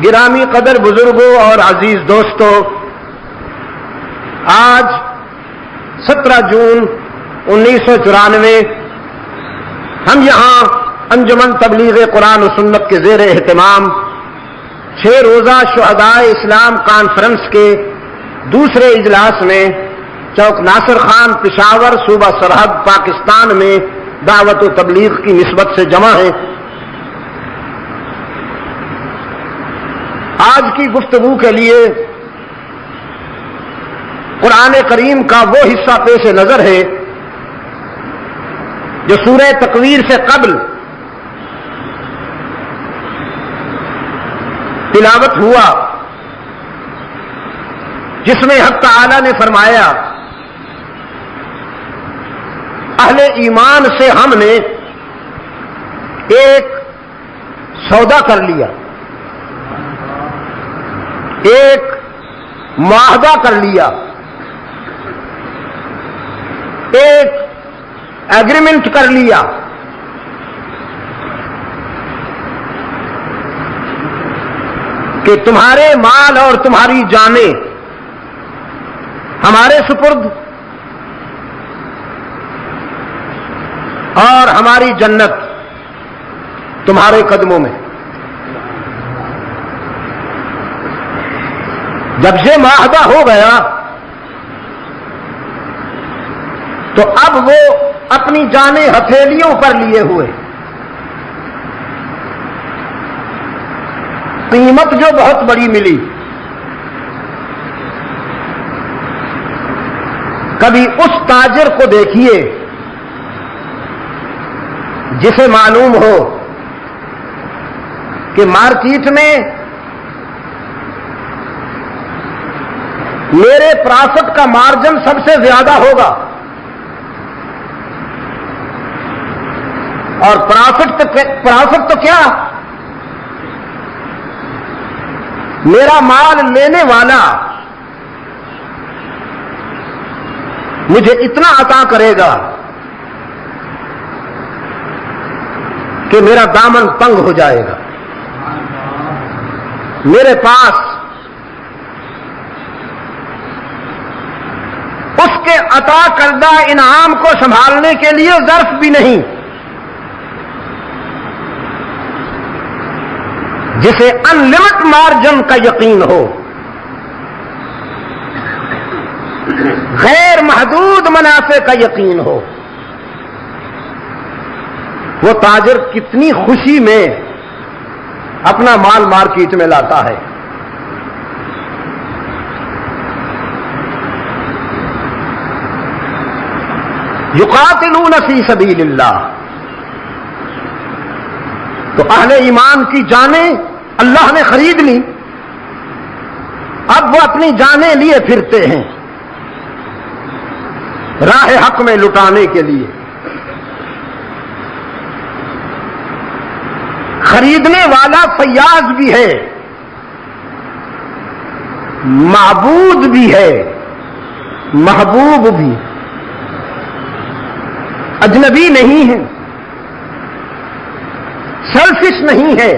گرامی قدر بزرگوں اور عزیز دوستوں، آج 17 جون 1994 ہم یہاں انجمن تبلیغ قرآن و سنت کے زیر اہتمام 6 روزہ شہدائے اسلام کانفرنس کے دوسرے اجلاس میں چوک ناصر خان، پشاور، صوبہ سرحد، پاکستان میں دعوت و تبلیغ کی نسبت سے جمع ہیں۔ آج کی گفتگو کے لیے قرآن کریم کا وہ حصہ پیش نظر ہے جو سورہ تکویر سے قبل تلاوت ہوا، جس میں حق تعالی نے فرمایا اہل ایمان سے ہم نے ایک سودا کر لیا، ایک معاہدہ کر لیا، ایک ایگریمنٹ کر لیا کہ تمہارے مال اور تمہاری جانیں ہمارے سپرد اور ہماری جنت تمہارے قدموں میں۔ جب یہ معاہدہ ہو گیا تو اب وہ اپنی جانیں ہتھیلیوں پر لیے ہوئے، قیمت جو بہت بڑی ملی، کبھی اس تاجر کو دیکھیے جسے معلوم ہو کہ مارکیٹ میں میرے پرافٹ کا مارجن سب سے زیادہ ہوگا، اور پرافٹ تو کیا، میرا مال لینے والا مجھے اتنا عطا کرے گا کہ میرا دامن تنگ ہو جائے گا، میرے پاس اس کے عطا کردہ انعام کو سنبھالنے کے لیے ظرف بھی نہیں۔ جسے ان لمٹ مارجن کا یقین ہو، غیر محدود منافع کا یقین ہو، وہ تاجر کتنی خوشی میں اپنا مال مارکیٹ میں لاتا ہے۔ یقاتلون فی سبیل اللہ، تو اہل ایمان کی جانیں اللہ نے خرید لی، اب وہ اپنی جانیں لیے پھرتے ہیں راہ حق میں لٹانے کے لیے۔ خریدنے والا فیاض بھی ہے، معبود بھی ہے، محبوب بھی، اجنبی نہیں ہے، سیلفش نہیں ہے،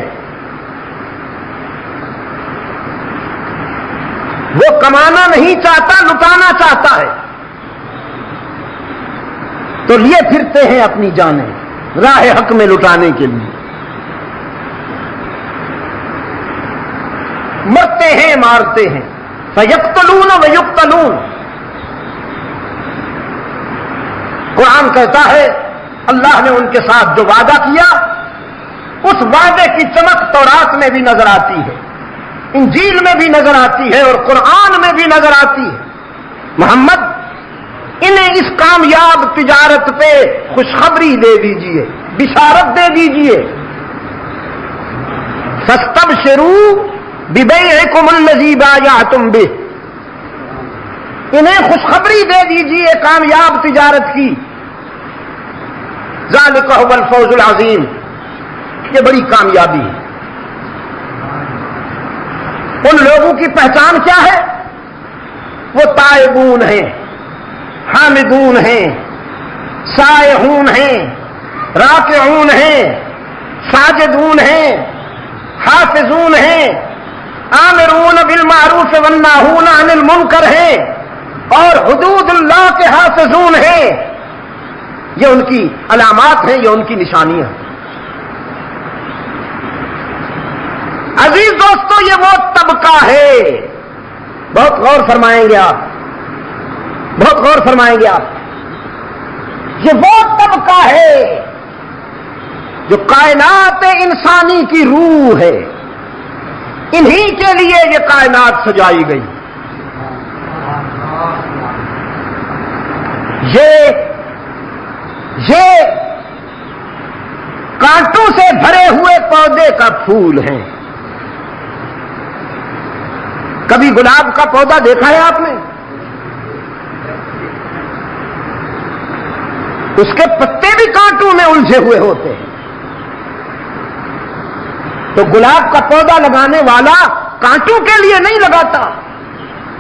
وہ کمانا نہیں چاہتا، لٹانا چاہتا ہے، تو لیے پھرتے ہیں اپنی جانیں راہ حق میں لٹانے کے لیے، مرتے ہیں مارتے ہیں، فیقتلون ویقتلون۔ قرآن کہتا ہے اللہ نے ان کے ساتھ جو وعدہ کیا، اس وعدے کی چمک تورات میں بھی نظر آتی ہے، انجیل میں بھی نظر آتی ہے، اور قرآن میں بھی نظر آتی ہے۔ محمد انہیں اس کامیاب تجارت پہ خوشخبری دے دیجئے، بشارت دے دیجئے، فاستبشروا ببیعکم الذی بایعتم بہ، انہیں خوشخبری دے دیجئے کامیاب تجارت کی۔ ذالک ھو الفوز العظیم، یہ بڑی کامیابی ہے۔ ان لوگوں کی پہچان کیا ہے؟ وہ تائبون ہیں، حامدون ہیں، سائحون ہیں، راکعون ہیں، ساجدون ہیں، حافظون ہیں، آمرون بالمعروف والناہون عن المنکر ہیں اور حدود اللہ کے حافظون ہیں. یہ ان کی علامات ہیں، یہ ان کی نشانیاں ہیں. عزیز دوستو، یہ وہ طبقہ ہے، بہت غور فرمائیں گے آپ، بہت غور فرمائیں گے آپ. یہ وہ طبقہ ہے جو کائنات انسانی کی روح ہے. انہی کے لیے یہ کائنات سجائی گئی. یہ کانٹوں سے بھرے ہوئے پودے کا پھول ہیں. کبھی گلاب کا پودا دیکھا ہے آپ نے؟ اس کے پتے بھی کانٹوں میں الجھے ہوئے ہوتے ہیں. تو گلاب کا پودا لگانے والا کانٹوں کے لیے نہیں لگاتا،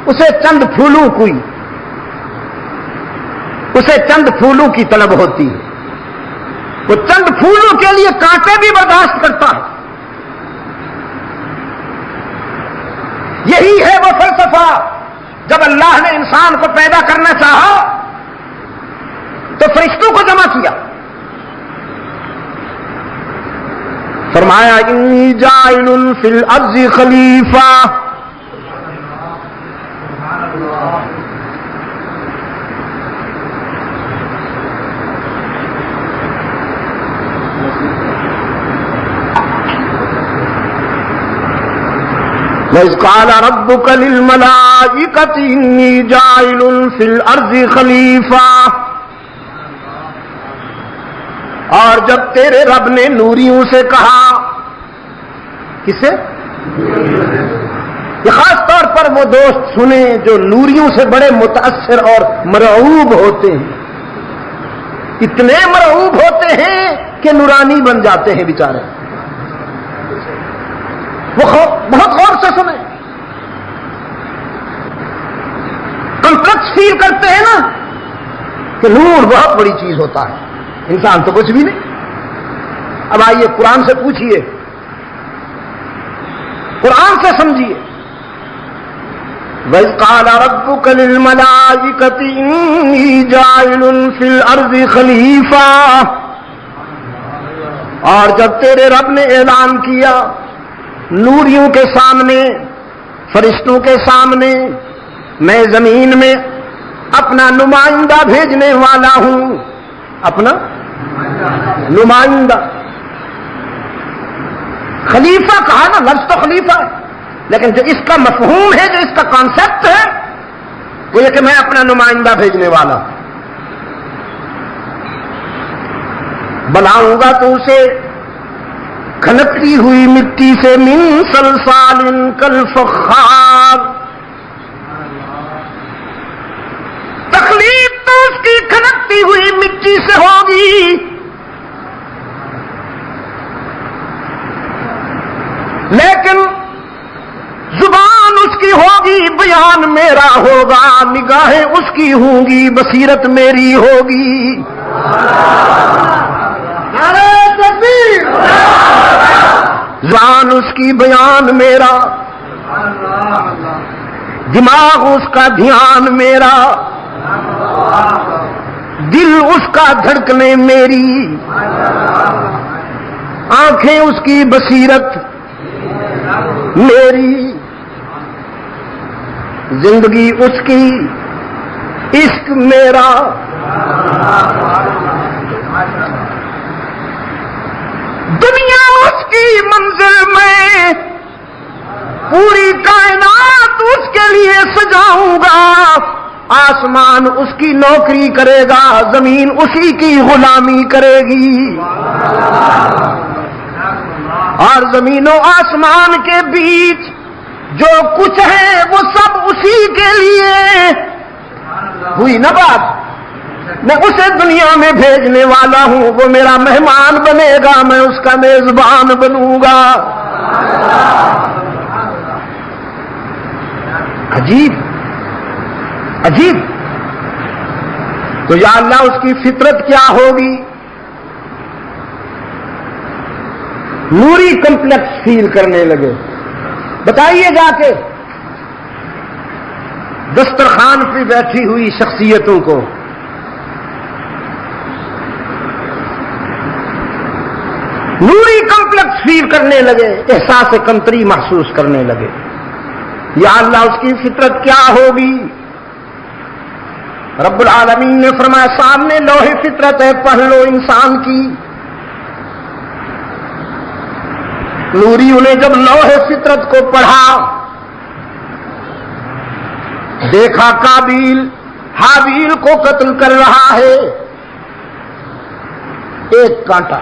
اسے چند پھولوں کی طلب ہوتی ہے. وہ چند پھولوں کے لیے کانٹے بھی برداشت کرتا ہے. یہی ہے وہ فلسفہ. جب اللہ نے انسان کو پیدا کرنا چاہا تو فرشتوں کو جمع کیا، فرمایا انی جاعل فی الارض خلیفہ. وَإِذْ قَالَ رَبُّكَ لِلْمَلَائِكَةِ إِنِّي جَاعِلٌ فِي الْأَرْضِ خَلِيفَةً. اور جب تیرے رب نے نوریوں سے کہا، کسے؟ یہ خاص طور پر وہ دوست سنیں جو نوریوں سے بڑے متاثر اور مرعوب ہوتے ہیں. اتنے مرعوب ہوتے ہیں کہ نورانی بن جاتے ہیں بیچارے. وہ بہت غور سے سنیں. کمپلیکس فیل کرتے ہیں نا کہ نور بہت بڑی چیز ہوتا ہے، انسان تو کچھ بھی نہیں. اب آئیے قرآن سے پوچھئے، قرآن سے سمجھیے. وَإِذْ قَالَ رَبُّكَ لِلْمَلَائِكَةِ إِنِّي جَاعِلٌ فِي الْأَرْضِ خَلِيفَةً. اور جب تیرے رب نے اعلان کیا نوریوں کے سامنے، فرشتوں کے سامنے، میں زمین میں اپنا نمائندہ بھیجنے والا ہوں. اپنا نمائندہ، خلیفہ کہا نا، لفظ تو خلیفہ ہے، لیکن جو اس کا مفہوم ہے، جو اس کا کانسیپٹ ہے، وہ یہ کہ میں اپنا نمائندہ بھیجنے والا ہوں. بناؤں گا تو اسے کھنکتی ہوئی مٹی سے، من صلصال کالفخار. تخلیق تو اس کی کھنکتی ہوئی مٹی سے ہوگی، لیکن زبان اس کی ہوگی، بیان میرا ہوگا، نگاہیں اس کی ہوں گی، بصیرت میری ہوگی. نعرہ تکبیر. زبان اس کی، بیان میرا، دماغ اس کا، دھیان میرا، دل اس کا، دھڑکنے میری، آنکھیں اس کی، بصیرت میری، زندگی اس کی، عشق میرا. دنیا اس کی منزل میں، پوری کائنات اس کے لیے سجاؤں گا. آسمان اس کی نوکری کرے گا، زمین اسی کی غلامی کرے گی. اور زمین و آسمان کے بیچ جو کچھ ہے وہ سب اسی کے لیے. ہوئی نا بات؟ میں اسے دنیا میں بھیجنے والا ہوں، وہ میرا مہمان بنے گا، میں اس کا میزبان بنوں گا. عجیب عجیب. تو یا اللہ اس کی فطرت کیا ہوگی؟ نوری کمپلیکس فیل کرنے لگے. بتائیے جا کے دسترخوان پہ بیٹھی ہوئی شخصیتوں کو نوری کمپلیکس فیل کرنے لگے، احساس کمتری محسوس کرنے لگے، یا اللہ اس کی فطرت کیا ہوگی؟ رب العالمین نے فرمایا سامنے لوح فطرت ہے، پڑھ لو انسان کی۔ نوریوں نے جب لوح فطرت کو پڑھا، دیکھا قابیل حابیل کو قتل کر رہا ہے، ایک کانٹا۔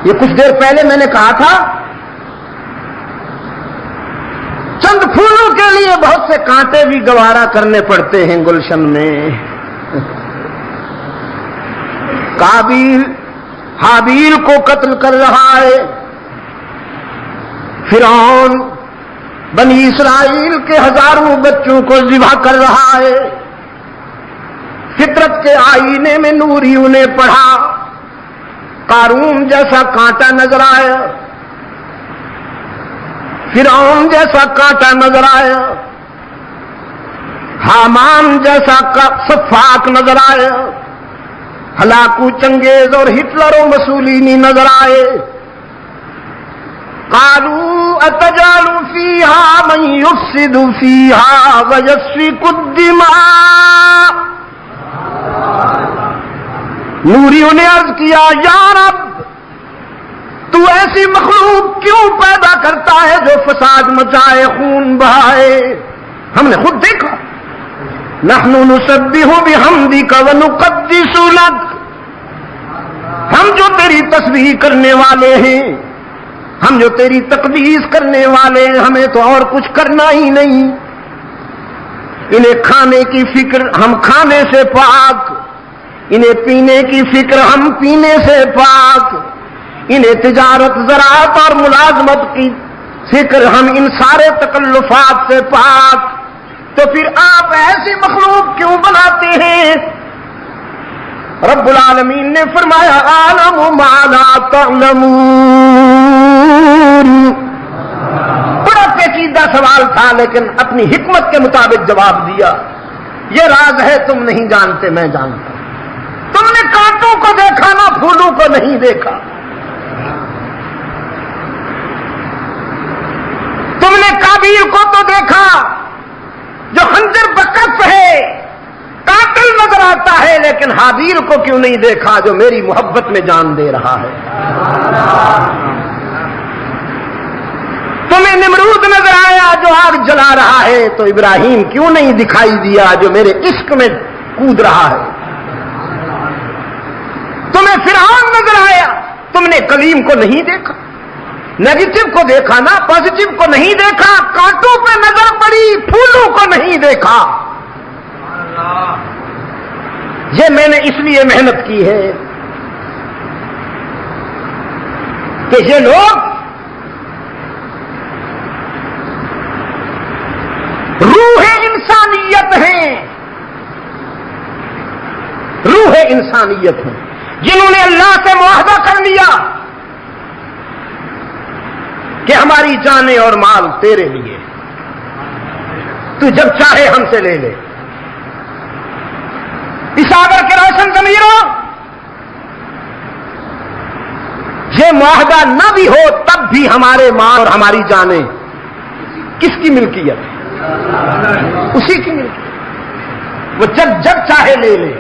یہ کچھ دیر پہلے میں نے کہا تھا چند پھولوں کے لیے بہت سے کانٹے بھی گوارا کرنے پڑتے ہیں گلشن میں۔ قابیل حابیل کو قتل کر رہا ہے، فرعون بنی اسرائیل کے ہزاروں بچوں کو ذبح کر رہا ہے۔ فطرت کے آئینے میں نوریوں نے پڑھا، قارون جیسا کانٹا نظر آیا، فرعون جیسا کانٹا نظر آیا، حامان جیسا سفاک نظر آیا، ہلاکو چنگیز اور ہٹلر و مسولینی نظر آئے۔ قالوا اتجعل فيها من يفسد فيها ويسفك الدماء۔ نوریوں نے عرض کیا یا رب تو ایسی مخلوق کیوں پیدا کرتا ہے جو فساد مچائے، خون بہائے؟ ہم نے خود دیکھا، نحن نسبح بحمدک ونقدس لک، ہم جو تیری تسبیح کرنے والے ہیں، ہم جو تیری تقدیس کرنے والے ہیں، ہمیں تو اور کچھ کرنا ہی نہیں۔ انہیں کھانے کی فکر، ہم کھانے سے پاک، انہیں پینے کی فکر، ہم پینے سے پاک، انہیں تجارت زراعت اور ملازمت کی فکر، ہم ان سارے تکلفات سے پاک، تو پھر آپ ایسی مخلوق کیوں بناتے ہیں؟ رب العالمین نے فرمایا عالم ما لا تعلمون۔ بڑا پیچیدہ سوال تھا لیکن اپنی حکمت کے مطابق جواب دیا، یہ راز ہے تم نہیں جانتے، میں جانتا۔ تم نے کانٹوں کو دیکھا نہ پھولوں کو نہیں دیکھا، تم نے قابیل کو تو دیکھا جو خنجر بکف ہے، قاتل نظر آتا ہے، لیکن حابیل کو کیوں نہیں دیکھا جو میری محبت میں جان دے رہا ہے؟ تمہیں نمرود نظر آیا جو آگ جلا رہا ہے، تو ابراہیم کیوں نہیں دکھائی دیا جو میرے عشق میں کود رہا ہے؟ تمہیں فرعون نظر آیا، تم نے کلیم کو نہیں دیکھا، نیگیٹو کو دیکھا نا، پازیٹو کو نہیں دیکھا، کانٹوں پہ نظر پڑی، پھولوں کو نہیں دیکھا۔ یہ میں نے اس لیے محنت کی ہے کہ یہ لوگ روح انسانیت ہیں، روح انسانیت ہیں، جنہوں نے اللہ سے معاہدہ کر لیا کہ ہماری جانیں اور مال تیرے لیے، تو جب چاہے ہم سے لے لے۔ ساگر کے روشن ضمیروں، یہ معاہدہ نہ بھی ہو تب بھی ہمارے مال اور ہماری جانیں کس کی ملکیت ہے؟ اسی کی ملکیت، وہ جب چاہے لے لے۔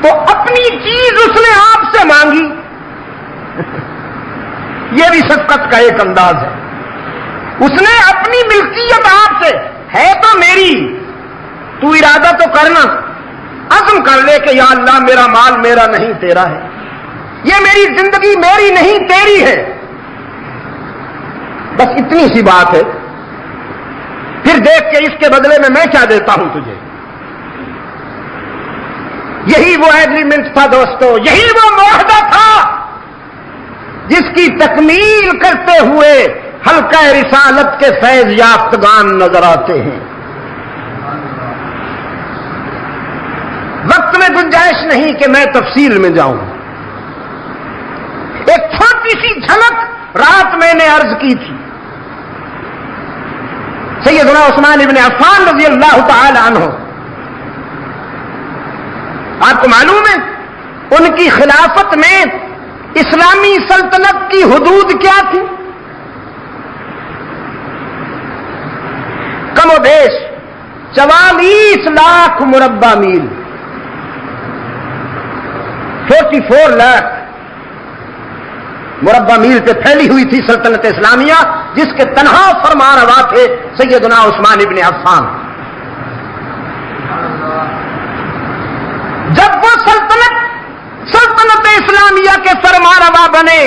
تو اپنی چیز اس نے آپ سے مانگی، یہ بھی شفقت کا ایک انداز ہے۔ اس نے اپنی ملکیت آپ سے ہے تو میری، تو ارادہ تو کرنا، عزم کر لے کہ یا اللہ میرا مال میرا نہیں تیرا ہے، یہ میری زندگی میری نہیں تیری ہے، بس اتنی سی بات ہے۔ پھر دیکھ کے اس کے بدلے میں کیا دیتا ہوں تجھے۔ یہی وہ ایگریمنٹ تھا دوستو، یہی وہ معاہدہ تھا جس کی تکمیل کرتے ہوئے حلقہ رسالت کے فیض یافتگان نظر آتے ہیں۔ وقت میں گنجائش نہیں کہ میں تفصیل میں جاؤں، ایک چھوٹی کی سی جھلک رات میں نے عرض کی تھی. سیدنا عثمان ابن عفان رضی اللہ تعالی عنہ، آپ کو معلوم ہے ان کی خلافت میں اسلامی سلطنت کی حدود کیا تھی؟ کم و بیش 44 لاکھ مربع میل، 44 لاکھ مربع میل پہ پھیلی ہوئی تھی سلطنت اسلامیہ، جس کے تنہا فرمان روا تھے سیدنا عثمان ابن عفان. جب وہ سلطنت اسلامیہ کے فرمان روا بنے،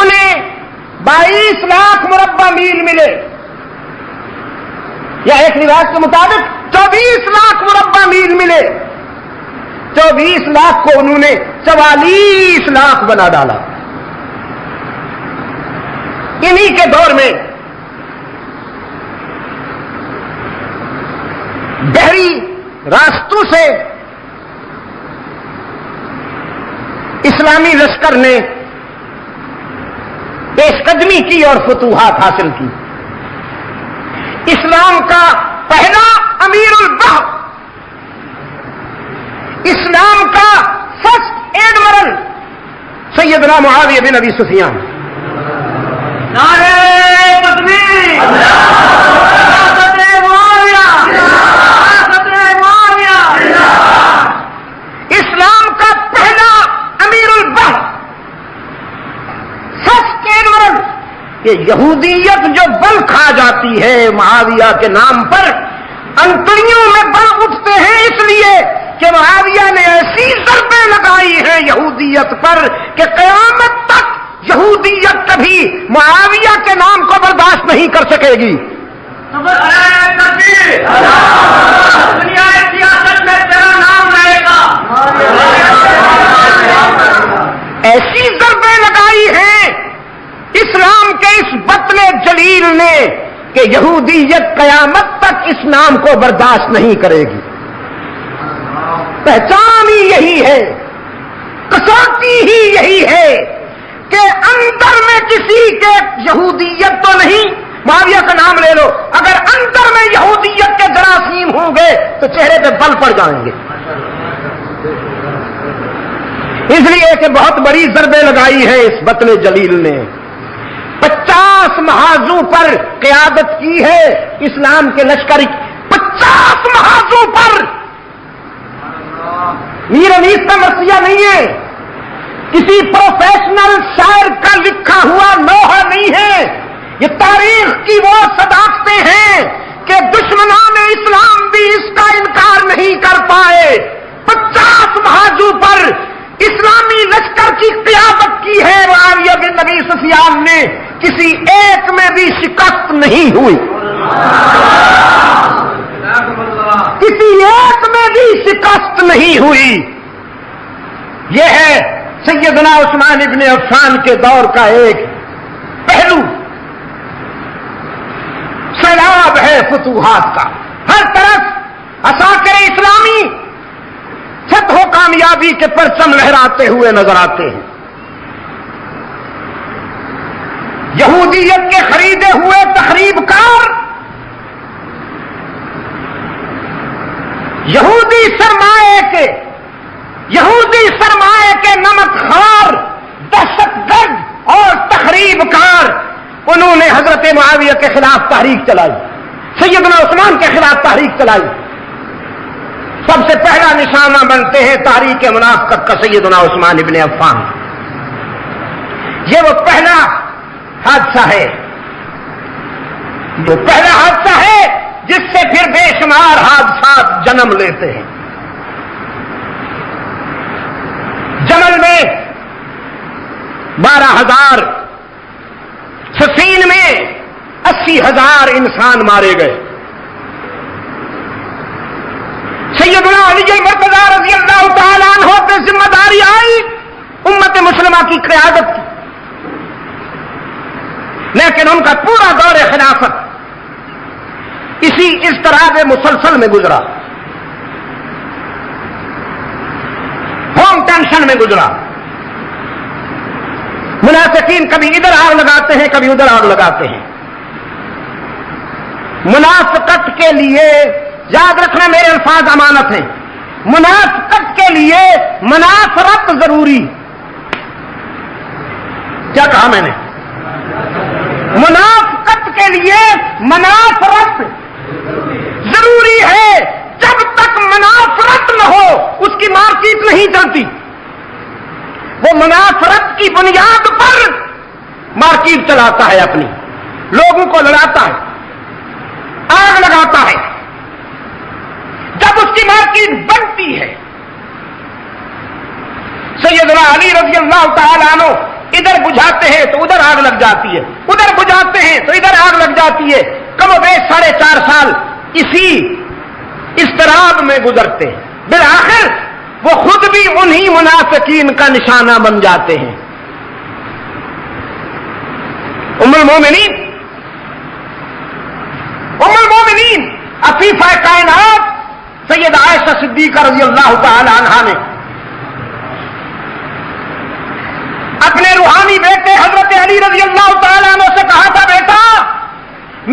انہیں 22 لاکھ مربع میل ملے، یا ایک روایت کے مطابق 24 لاکھ مربع میل ملے. 24 لاکھ کو انہوں نے 44 لاکھ بنا ڈالا. انہی کے دور میں بحری راستوں سے اسلامی لشکر نے پیش قدمی کی اور فتوحات حاصل کی. اسلام کا پہلا امیر البحر، اسلام کا فرسٹ ایڈمرل سیدنا معاویہ بن ابی سفیان. نعرہ تکبیر، اسلام کا پہلا امیر البحر، فرسٹ ایڈمرل. یہ یہودیت جو بل کھا جاتی ہے معاویہ کے نام پر، انتڑیوں میں بل اٹھتے ہیں اس لیے کہ معاویہ نے ایسی ضربیں لگائی ہیں یہودیت پر کہ قیامت تک یہودیت کبھی معاویہ کے نام کو برداشت نہیں کر سکے گی. دنیا سیاست میں تیرا نام رہے گا. ایسی ضربیں لگائی ہیں اسلام کے اس بطن جلیل نے کہ یہودیت قیامت تک اس نام کو برداشت نہیں کرے گی. پہچان ہی یہی ہے، کسوٹی ہی یہی ہے کہ اندر میں کسی کے یہودیت تو نہیں، معاویہ کا نام لے لو، اگر اندر میں یہودیت کے جراثیم ہوں گے تو چہرے پہ بل پڑ جائیں گے. اس لیے کہ بہت بڑی ضربیں لگائی ہے اس بطن جلیل نے. 50 محاذوں پر قیادت کی ہے اسلام کے لشکر، 50 محاذوں پر. میر انیس کا مرثیہ نہیں ہے، کسی پروفیشنل شاعر کا لکھا ہوا لوحہ نہیں ہے. یہ تاریخ کی وہ صداقتیں ہیں کہ دشمنان اسلام بھی اس کا انکار نہیں کر پائے. 50 محاذوں پر اسلامی لشکر کی قیادت کی ہے معاویہ بن ابی سفیان نے، کسی ایک میں بھی شکست نہیں ہوئی، کسی ایک میں بھی شکست نہیں ہوئی. یہ ہے سیدنا عثمان ابن عفان کے دور کا ایک پہلو. سیلاب ہے فتوحات کا، ہر طرف عساکر اسلامی فتح و کامیابی کے پرچم لہراتے ہوئے نظر آتے ہیں. یہودیت کے خریدے ہوئے تخریب کار، یہودی سرمایے کے نمک خور، دہشت گرد اور تخریب کار، انہوں نے حضرت معاویہ کے خلاف تحریک چلائی، سیدنا عثمان کے خلاف تحریک چلائی. سب سے پہلا نشانہ بنتے ہیں تحریک منافقت کا سیدنا عثمان ابن عفان. یہ وہ پہلا حادثہ ہے، وہ پہلا حادثہ ہے جس سے پھر بے شمار حادثات جنم لیتے ہیں. جمل میں 12,000، سفین میں 80,000 انسان مارے گئے. سیدنا علی المرتضیٰ رضی اللہ تعالیٰ عنہ پہ ذمہ داری آئی امت مسلمہ کی قیادت کی، لیکن ان کا پورا دور خلافت اسی اضطراب مسلسل میں گزرا، ہوم ٹینشن میں گزرا. منافقین کبھی ادھر آگ لگاتے ہیں، کبھی ادھر آگ لگاتے ہیں. منافقت کے لیے یاد رکھنا، میرے الفاظ امانت ہیں، منافقت کے لیے منافرت ضروری. کیا کہا میں نے؟ منافقت کے لیے منافرت ضروری ہے. جب تک منافرت نہ ہو اس کی مارکیٹ نہیں چلتی. وہ منافرت کی بنیاد پر مارکیٹ چلاتا ہے، اپنی لوگوں کو لڑاتا ہے، آگ لگاتا ہے. جب اس کی مارکیٹ بنتی ہے، سیدنا علی رضی اللہ تعالیٰ عنہ ادھر بجھاتے ہیں تو ادھر آگ لگ جاتی ہے، ادھر بجھاتے ہیں تو ادھر آگ لگ جاتی ہے. کم و بیش 4.5 سال اسی اضطراب میں گزرتے ہیں. بالآخر وہ خود بھی انہی منافقین کا نشانہ بن جاتے ہیں. ام المومنین عفیفہ کائنات سیدہ عائشہ صدیقہ رضی اللہ تعالی عنہا نے اپنے روحانی بیٹے حضرت علی رضی اللہ تعالی عنہ سے کہا تھا، بیٹا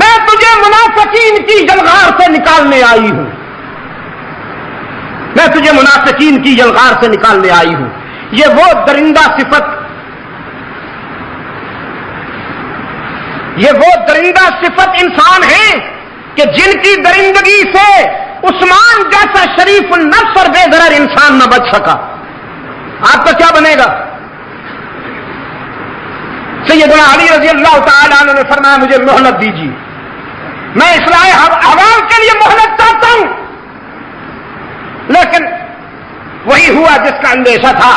میں تجھے منافقین کی جلغار سے نکالنے آئی ہوں، میں تجھے منافقین کی جلغار سے نکالنے آئی ہوں. یہ وہ درندہ صفت انسان ہیں کہ جن کی درندگی سے عثمان جیسا شریف النفس اور بے ضرر انسان نہ بچ سکا. آپ کا کیا بنے گا؟ سیدنا علی رضی اللہ تعالی عنہ نے فرمایا مجھے مہلت دیجیے، میں اصلاح عوام کے لیے مہلت چاہتا ہوں. لیکن وہی ہوا جس کا اندیشہ تھا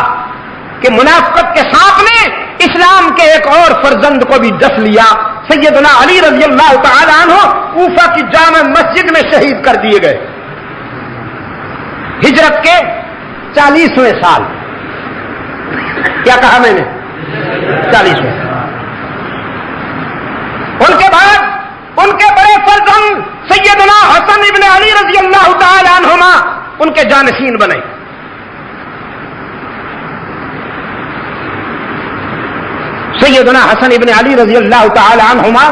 کہ منافقت کے سانپ نے اسلام کے ایک اور فرزند کو بھی ڈس لیا. سیدنا علی رضی اللہ تعالی عنہ کوفہ کی جامع مسجد میں شہید کر دیے گئے ہجرت کے 40ویں سال. کیا کہا میں نے؟ 40ویں. ان کے بعد ان کے بڑے فرزند سیدنا حسن ابن علی رضی اللہ تعالی عنہما ان کے جانشین بنے. سیدنا حسن ابن علی رضی اللہ تعالی عنہما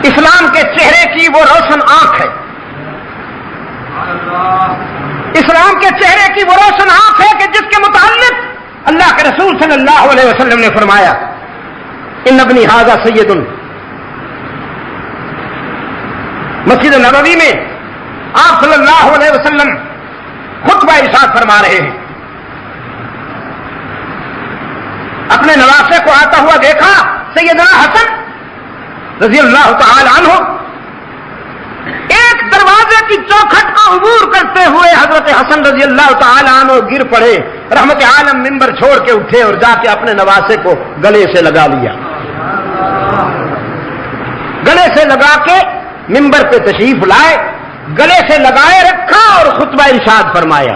اسلام کے چہرے کی وہ روشن آنکھ ہے، اسلام کے چہرے کی وہ روشن آنکھ ہے کہ جس کے متعلق اللہ کے رسول صلی اللہ علیہ وسلم نے فرمایا ان ابنی ھذا سید. مسجد نبوی میں آپ صلی اللہ علیہ وسلم خطبہ ارشاد فرما رہے ہیں. اپنے نواسے کو آتا ہوا دیکھا. سیدنا حسن رضی اللہ تعالی عنہ ایک دروازے کی چوکھٹ کا عبور کرتے ہوئے حضرت حسن رضی اللہ تعالی عنہ گر پڑے. رحمت عالم ممبر چھوڑ کے اٹھے اور جا کے اپنے نواسے کو گلے سے لگا لیا، گلے سے لگا کے ممبر پہ تشریف لائے، گلے سے لگائے رکھا اور خطبہ ارشاد فرمایا.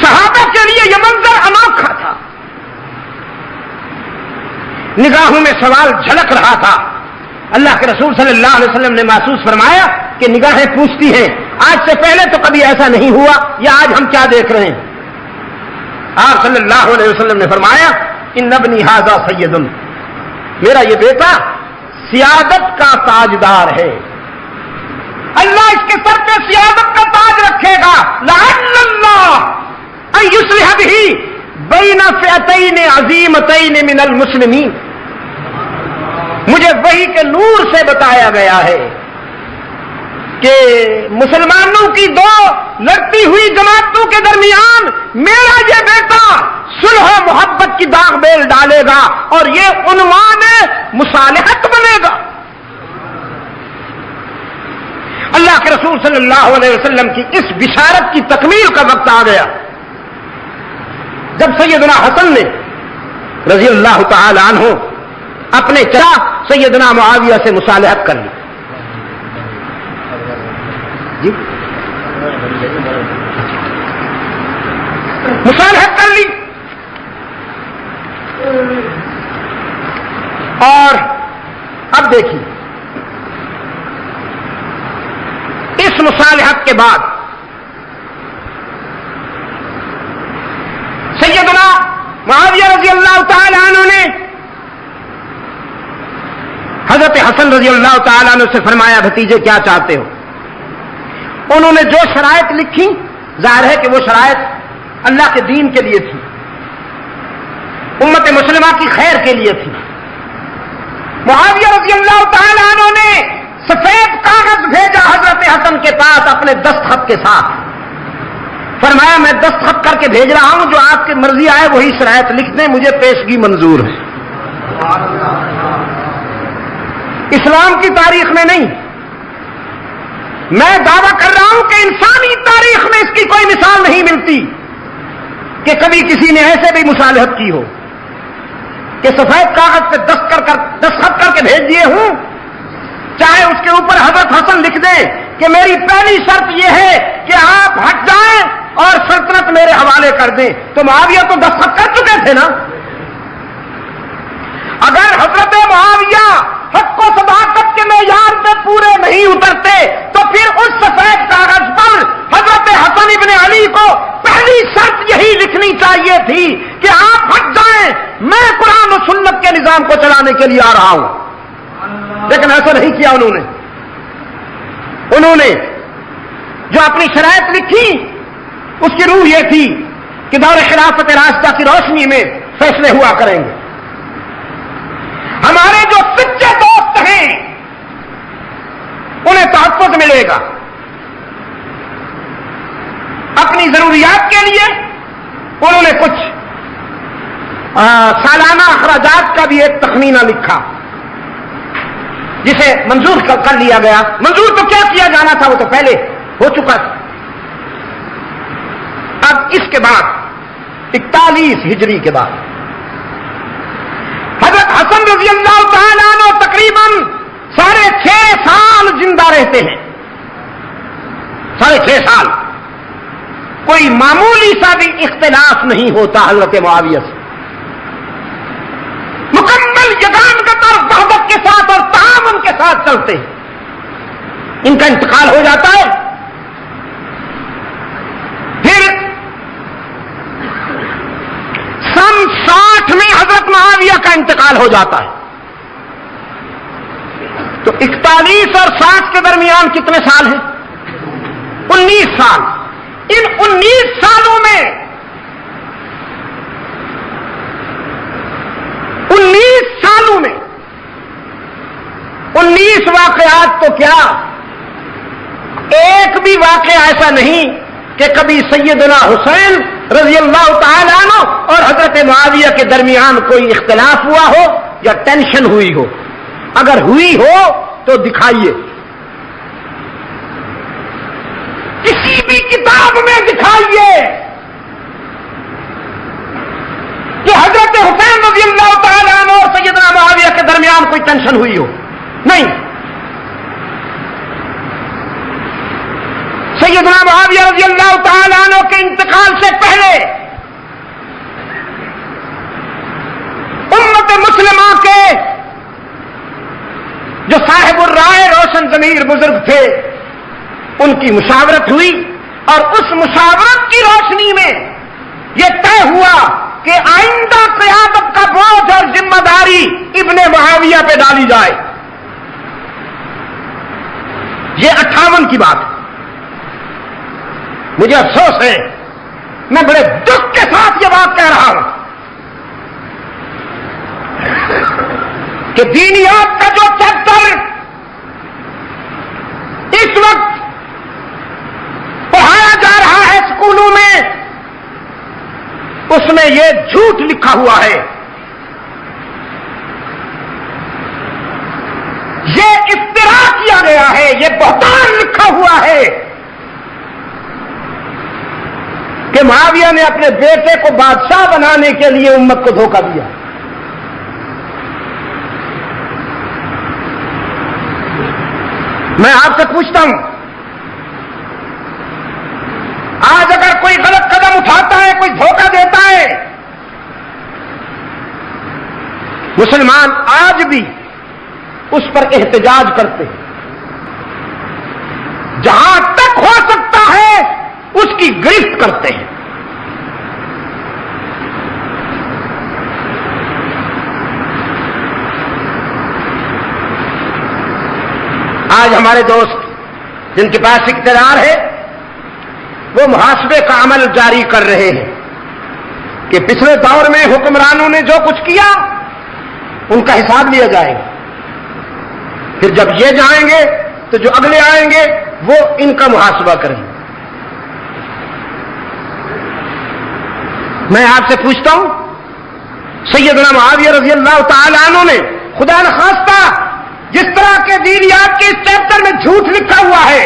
صحابہ کے لیے یہ منظر انوکھا تھا. نگاہوں میں سوال جھلک رہا تھا. اللہ کے رسول صلی اللہ علیہ وسلم نے محسوس فرمایا کہ نگاہیں پوچھتی ہیں. آج سے پہلے تو کبھی ایسا نہیں ہوا، یا آج ہم کیا دیکھ رہے ہیں؟ آپ صلی اللہ علیہ وسلم نے فرمایا ان ابنی ھذا سید، میرا یہ بیٹا سیادت کا تاجدار ہے، اللہ اس کے سر پہ سیادت کا تاج رکھے گا. لعل اللہ ان یصلح بہ بین فئتین عظیمتین من المسلمین. مجھے وحی کے نور سے بتایا گیا ہے کہ مسلمانوں کی دو لڑتی ہوئی جماعتوں کے درمیان میرا یہ بیٹا صلح و محبت کی داغ بیل ڈالے گا اور یہ عنوان مصالحت بنے گا. اللہ کے رسول صلی اللہ علیہ وسلم کی اس بشارت کی تکمیل کا وقت آ گیا جب سیدنا حسن نے رضی اللہ تعالی عنہ اپنے چچا سیدنا معاویہ سے مصالحت کر لی. جی مصالحت کر لی اور اب دیکھیے اس مصالحت کے بعد سیدنا معاویہ رضی اللہ تعالی عنہ نے حضرت حسن رضی اللہ تعالی عنہ سے فرمایا بھتیجے کیا چاہتے ہو؟ انہوں نے جو شرائط لکھی ظاہر ہے کہ وہ شرائط اللہ کے دین کے لیے تھی، امت مسلمہ کی خیر کے لیے تھی۔ معاویہ رضی اللہ تعالی عنہ نے سفید کاغذ بھیجا حضرت حسن کے پاس اپنے دستخط کے ساتھ، فرمایا میں دستخط کر کے بھیج رہا ہوں، جو آپ کی مرضی آئے وہی شرائط لکھ دیں، مجھے پیشگی منظور ہے۔ اسلام کی تاریخ میں نہیں، میں دعویٰ کر رہا ہوں کہ انسانی تاریخ میں اس کی کوئی مثال نہیں ملتی کہ کبھی کسی نے ایسے بھی مصالحت کی ہو کہ سفید کاغذ پہ دستخط کر کے بھیج دیے ہوں، چاہے اس کے اوپر حضرت حسن لکھ دیں کہ میری پہلی شرط یہ ہے کہ آپ ہٹ جائیں اور سلطنت میرے حوالے کر دیں، تو معاویہ تو دستخط کر چکے تھے نا۔ اگر حضرت معاویہ حق و صداقت کے معیار پہ پورے نہیں اترتے تو پھر اس سفید کاغذ پر حضرت حسن ابن علی کو پہلی شرط یہی لکھنی چاہیے تھی کہ آپ ہٹ جائیں، میں قرآن و سنت کے نظام کو چلانے کے لیے آ رہا ہوں، لیکن ایسا نہیں کیا انہوں نے جو اپنی شرائط لکھی اس کی روح یہ تھی کہ دور خلافت راشدہ کی روشنی میں فیصلے ہوا کریں گے۔ ہمارے جو سچے دوست ہیں انہیں تحفظ ملے گا، اپنی ضروریات کے لیے انہوں نے کچھ سالانہ اخراجات کا بھی ایک تخمینہ لکھا جسے منظور کر لیا گیا۔ منظور تو کیا کیا جانا تھا، وہ تو پہلے ہو چکا تھا۔ اب اس کے بعد 41 ہجری کے بعد حضرت حسن رضی اللہ تعالیٰ عنہ تقریباً 6.5 سال زندہ رہتے ہیں، 6.5 سال، کوئی معمولی سا بھی اختلاف نہیں ہوتا حضرت معاویہ سے، مکمل یگانگت اور وحدت کے ساتھ اور تعاون کے ساتھ چلتے ہیں۔ ان کا انتقال ہو جاتا ہے، پھر سن 60 میں حضرت معاویہ کا انتقال ہو جاتا ہے، تو 41 اور 60 کے درمیان کتنے سال ہیں؟ 19 سال۔ ان 19 سالوں میں 19 واقعات تو کیا، ایک بھی واقعہ ایسا نہیں کہ کبھی سیدنا حسین رضی اللہ تعالی عنہ اور حضرت معاویہ کے درمیان کوئی اختلاف ہوا ہو یا ٹینشن ہوئی ہو۔ اگر ہوئی ہو تو دکھائیے، کسی بھی کتاب میں دکھائیے کہ حضرت حسین رضی اللہ تعالی عنہ اور سیدنا معاویہ کے درمیان کوئی ٹینشن ہوئی ہو، نہیں۔ سیدنا معاویہ رضی اللہ تعالی عنہ کے انتقال سے پہلے امت مسلمہ کے جو صاحب الرائے روشن ضمیر بزرگ تھے ان کی مشاورت ہوئی، اور اس مشاورت کی روشنی میں یہ طے ہوا کہ آئندہ قیادت کا بوجھ اور ذمہ داری ابن معاویہ پہ ڈالی جائے۔ یہ 58 کی بات ہے۔ مجھے افسوس ہے، میں بڑے دکھ کے ساتھ یہ بات کہہ رہا ہوں کہ دینیات کا جو چیپٹر اس وقت پڑھایا جا رہا ہے اسکولوں میں، اس میں یہ جھوٹ لکھا ہوا ہے، یہ افترا کیا گیا ہے، یہ بہتان لکھا ہوا ہے کہ معاویہ نے اپنے بیٹے کو بادشاہ بنانے کے لیے امت کو دھوکہ دیا۔ میں آپ سے پوچھتا ہوں، آج اگر کوئی غلط قدم اٹھاتا ہے، کوئی دھوکہ دیتا ہے، مسلمان آج بھی اس پر احتجاج کرتے ہیں، جہاں تک ہو سکتا ہے اس کی گرفت کرتے ہیں۔ آج ہمارے دوست جن کے پاس اقتدار ہے وہ محاسبے کا عمل جاری کر رہے ہیں کہ پچھلے دور میں حکمرانوں نے جو کچھ کیا ان کا حساب لیا جائے گا. پھر جب یہ جائیں گے تو جو اگلے آئیں گے وہ ان کا محاسبہ کریں گے. میں آپ سے پوچھتا ہوں, سیدنا معاویہ رضی اللہ تعالی عنہ نے خدا نخواستہ جس طرح کے دینیات کے اس چیپٹر میں جھوٹ لکھا ہوا ہے,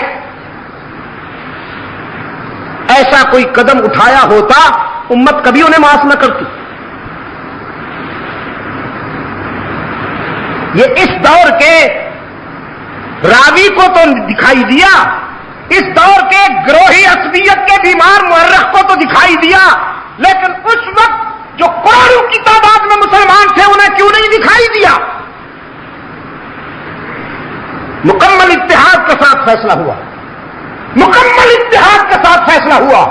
ایسا کوئی قدم اٹھایا ہوتا امت کبھی انہیں معاف نہ کرتی. یہ اس دور کے راوی کو تو دکھائی دیا, اس دور کے گروہی عصبیت کے بیمار مورخ کو تو دکھائی دیا, لیکن اس وقت جو کروڑوں کی تعداد میں مسلمان تھے انہیں کیوں نہیں دکھائی دیا؟ مکمل اتحاد کے ساتھ فیصلہ ہوا, مکمل اتحاد کے ساتھ فیصلہ ہوا.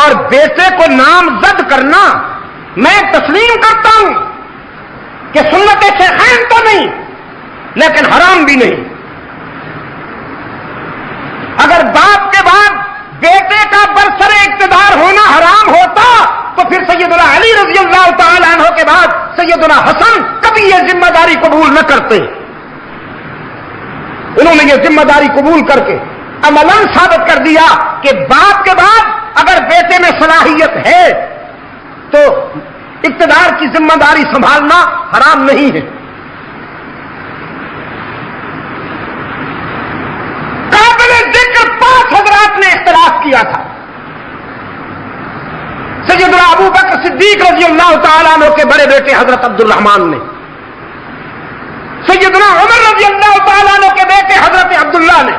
اور بیٹے کو نامزد کرنا میں تسلیم کرتا ہوں کہ سنت شیخین تو نہیں لیکن حرام بھی نہیں. اگر باپ کے بعد بیٹے کا برسر اقتدار ہونا حرام ہوتا تو پھر سیدنا علی رضی اللہ تعالی عنہ کے بعد سیدنا حسن کبھی یہ ذمہ داری قبول نہ کرتے. انہوں نے یہ ذمہ داری قبول کر کے عملاً ثابت کر دیا کہ باپ کے بعد اگر بیٹے میں صلاحیت ہے تو اقتدار کی ذمہ داری سنبھالنا حرام نہیں ہے. قابل ذکر 5 حضرات نے اختلاف کیا تھا. سیدنا ابو بکر صدیق رضی اللہ تعالیٰ عنہ کے بڑے بیٹے حضرت عبد الرحمن نے, سیدنا عمر رضی اللہ تعالیٰ عنہ کے بیٹے حضرت عبداللہ نے,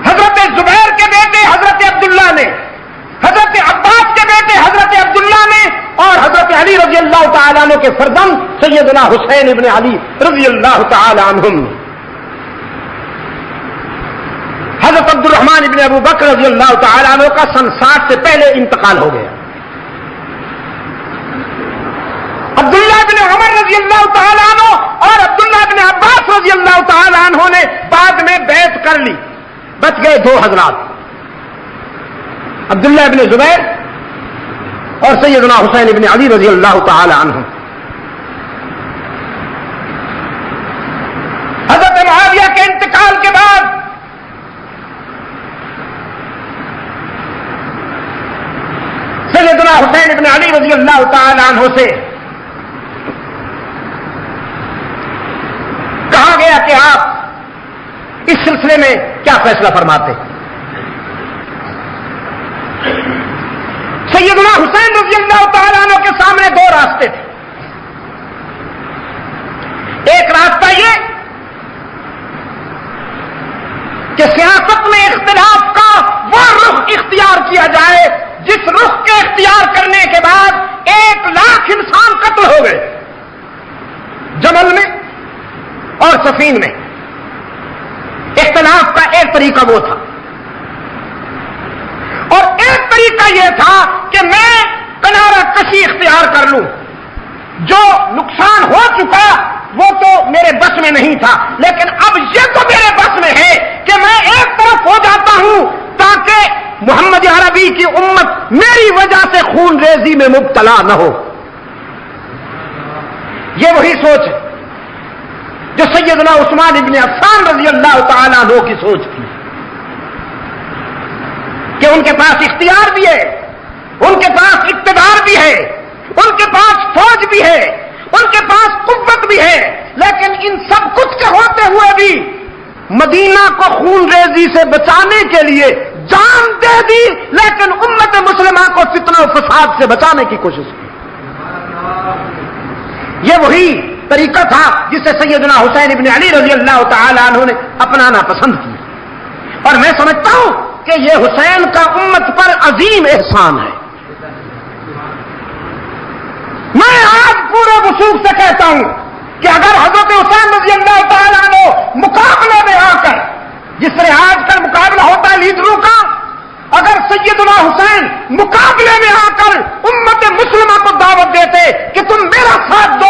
حضرت زبیر کے بیٹے حضرت عبداللہ نے, حضرت عباس کے بیٹے حضرت عبداللہ نے, اور حضرت علی رضی اللہ تعالیٰ عنہ کے فرزند سیدنا حسین ابن علی رضی اللہ تعالیٰ عنہم نے. حضرت عبد الرحمن ابن ابو بکر رضی اللہ تعالیٰ عنہ کا سن 60 سے پہلے انتقال ہو گیا. عبداللہ ابن عمر رضی اللہ تعالیٰ عنہ اور عبداللہ ابن عباس رضی اللہ تعالیٰ عنہ نے بعد میں بیعت کر لی. بچ گئے 2 حضرات, عبداللہ ابن زبیر اور سیدنا حسین ابن علی رضی اللہ تعالی عنہ. حضرت معاویہ کے انتقال کے بعد سیدنا حسین ابن علی رضی اللہ تعالی عنہ سے کہا گیا کہ آپ اس سلسلے میں کیا فیصلہ فرماتے. سیدنا حسین رضی اللہ تعالیٰ عنہ کے سامنے 2 راستے تھے. ایک راستہ یہ کہ سیاست میں اختلاف کا وہ رخ اختیار کیا جائے جس رخ کے اختیار کرنے کے بعد 1 لاکھ انسان قتل ہو گئے جمل میں اور صفین میں. اختلاف کا ایک طریقہ وہ تھا, اور ایک طریقہ یہ تھا کہ میں کنارہ کشی اختیار کر لوں. جو نقصان ہو چکا وہ تو میرے بس میں نہیں تھا, لیکن اب یہ تو میرے بس میں ہے کہ میں ایک طرف ہو جاتا ہوں تاکہ محمد عربی کی امت میری وجہ سے خون ریزی میں مبتلا نہ ہو. یہ وہی سوچ ہے جو سیدنا عثمان ابن عفان رضی اللہ تعالیٰ عنہ کی سوچ تھی کہ ان کے پاس اختیار بھی ہے, ان کے پاس اقتدار بھی ہے, ان کے پاس فوج بھی ہے, ان کے پاس قوت بھی ہے, لیکن ان سب کچھ کے ہوتے ہوئے بھی مدینہ کو خون ریزی سے بچانے کے لیے جان دے دی, لیکن امت مسلمہ کو فتنہ و فساد سے بچانے کی کوشش کی. یہ وہی طریقہ تھا جسے سیدنا حسین ابن علی رضی اللہ تعالی عنہ نے اپنانا پسند کیا, اور میں سمجھتا ہوں کہ یہ حسین کا امت پر عظیم احسان ہے. میں آج پورے وثوق سے کہتا ہوں کہ اگر حضرت حسین رضی اللہ تعالیٰ عنہ مقابلے میں آ کر, جس طرح آج کل مقابلہ ہوتا ہے لیڈروں کا, اگر سیدنا حسین مقابلے میں آ کر امت مسلمہ کو دعوت دیتے کہ تم میرا ساتھ دو